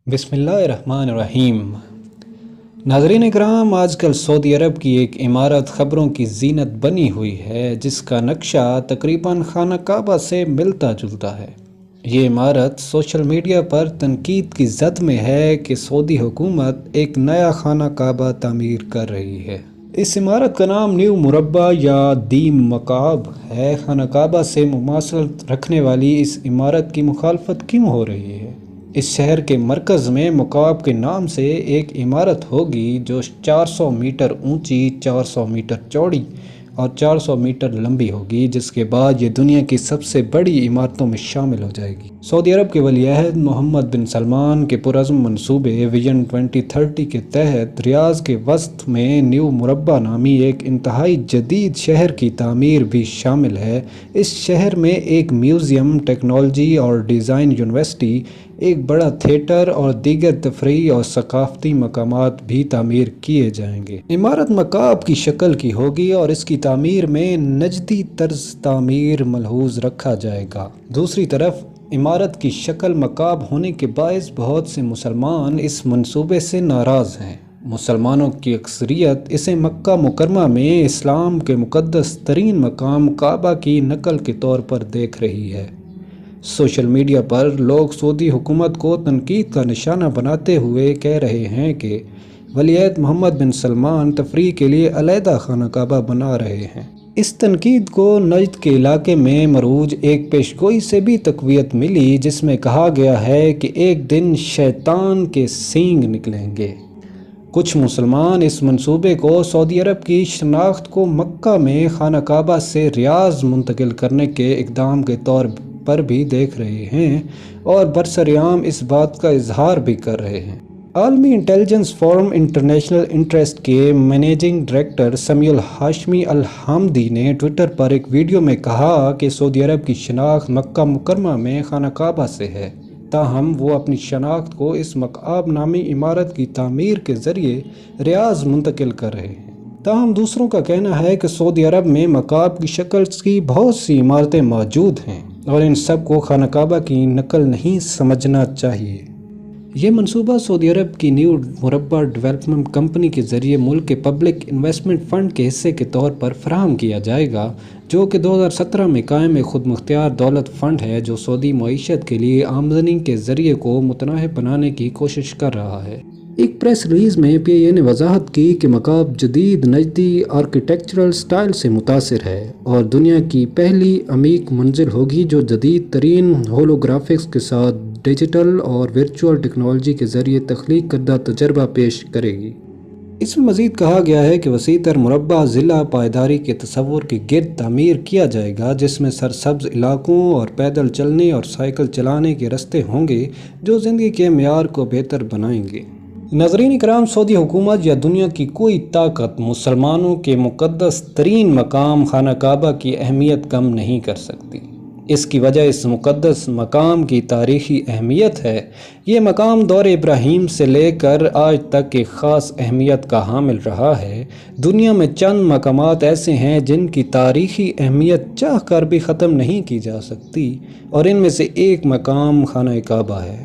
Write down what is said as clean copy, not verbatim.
بسم اللہ الرحمن الرحیم۔ ناظرین اکرام، آج کل سعودی عرب کی ایک عمارت خبروں کی زینت بنی ہوئی ہے جس کا نقشہ تقریباً خانہ کعبہ سے ملتا جلتا ہے۔ یہ عمارت سوشل میڈیا پر تنقید کی زد میں ہے کہ سعودی حکومت ایک نیا خانہ کعبہ تعمیر کر رہی ہے۔ اس عمارت کا نام نیو مربع یا دیم مکعب ہے۔ خانہ کعبہ سے مماثلت رکھنے والی اس عمارت کی مخالفت کیوں ہو رہی ہے؟ اس شہر کے مرکز میں مکعب کے نام سے ایک عمارت ہوگی جو 400 میٹر اونچی، 400 میٹر چوڑی اور 400 میٹر لمبی ہوگی، جس کے بعد یہ دنیا کی سب سے بڑی عمارتوں میں شامل ہو جائے گی۔ سعودی عرب کے ولی عہد محمد بن سلمان کے پرعزم منصوبے ویژن 2030 کے تحت ریاض کے وسط میں نیو مربع نامی ایک انتہائی جدید شہر کی تعمیر بھی شامل ہے۔ اس شہر میں ایک میوزیم، ٹیکنالوجی اور ڈیزائن یونیورسٹی، ایک بڑا تھیٹر اور دیگر تفریحی اور ثقافتی مقامات بھی تعمیر کیے جائیں گے۔ عمارت مکعب کی شکل کی ہوگی اور اس کی تعمیر میں نجدی طرز تعمیر ملحوظ رکھا جائے گا۔ دوسری طرف عمارت کی شکل مکعب ہونے کے باعث بہت سے مسلمان اس منصوبے سے ناراض ہیں۔ مسلمانوں کی اکثریت اسے مکہ مکرمہ میں اسلام کے مقدس ترین مقام کعبہ کی نقل کے طور پر دیکھ رہی ہے۔ سوشل میڈیا پر لوگ سعودی حکومت کو تنقید کا نشانہ بناتے ہوئے کہہ رہے ہیں کہ ولی عہد محمد بن سلمان تفریح کے لیے علیحدہ خانہ کعبہ بنا رہے ہیں۔ اس تنقید کو نجد کے علاقے میں مروج ایک پیشگوئی سے بھی تقویت ملی، جس میں کہا گیا ہے کہ ایک دن شیطان کے سینگ نکلیں گے۔ کچھ مسلمان اس منصوبے کو سعودی عرب کی شناخت کو مکہ میں خانہ کعبہ سے ریاض منتقل کرنے کے اقدام کے طور پر بھی دیکھ رہے ہیں اور برسر عام اس بات کا اظہار بھی کر رہے ہیں۔ عالمی انٹیلیجنس فورم انٹرنیشنل انٹرسٹ کے منیجنگ ڈائریکٹر سمیع الہاشمی الحامدی نے ٹویٹر پر ایک ویڈیو میں کہا کہ سعودی عرب کی شناخت مکہ مکرمہ میں خانہ کعبہ سے ہے، تاہم وہ اپنی شناخت کو اس مکعب نامی عمارت کی تعمیر کے ذریعے ریاض منتقل کر رہے ہیں۔ تاہم دوسروں کا کہنا ہے کہ سعودی عرب میں مکعب کی شکل کی بہت سی عمارتیں موجود ہیں اور ان سب کو خانہ کعبہ کی نقل نہیں سمجھنا چاہیے۔ یہ منصوبہ سعودی عرب کی نیو مربع ڈیولپمنٹ کمپنی کے ذریعے ملک کے پبلک انویسٹمنٹ فنڈ کے حصے کے طور پر فراہم کیا جائے گا، جو کہ 2017 میں قائم ایک خود مختار دولت فنڈ ہے جو سعودی معیشت کے لیے آمدنی کے ذریعے کو متنوع بنانے کی کوشش کر رہا ہے۔ ایک پریس ریلیز میں پی آئی اے نے وضاحت کی کہ مکعب جدید نجدی آرکیٹیکچرل سٹائل سے متاثر ہے اور دنیا کی پہلی عمیق منزل ہوگی جو جدید ترین ہولوگرافکس کے ساتھ ڈیجیٹل اور ورچوئل ٹیکنالوجی کے ذریعے تخلیق کردہ تجربہ پیش کرے گی۔ اس میں مزید کہا گیا ہے کہ وسیع تر مربع ضلع پائیداری کے تصور کے گرد تعمیر کیا جائے گا، جس میں سرسبز علاقوں اور پیدل چلنے اور سائیکل چلانے کے راستے ہوں گے جو زندگی کے معیار کو بہتر بنائیں گے۔ ناظرین اکرام، سعودی حکومت یا دنیا کی کوئی طاقت مسلمانوں کے مقدس ترین مقام خانہ کعبہ کی اہمیت کم نہیں کر سکتی۔ اس کی وجہ اس مقدس مقام کی تاریخی اہمیت ہے۔ یہ مقام دور ابراہیم سے لے کر آج تک ایک خاص اہمیت کا حامل رہا ہے۔ دنیا میں چند مقامات ایسے ہیں جن کی تاریخی اہمیت چاہ کر بھی ختم نہیں کی جا سکتی، اور ان میں سے ایک مقام خانہ کعبہ ہے۔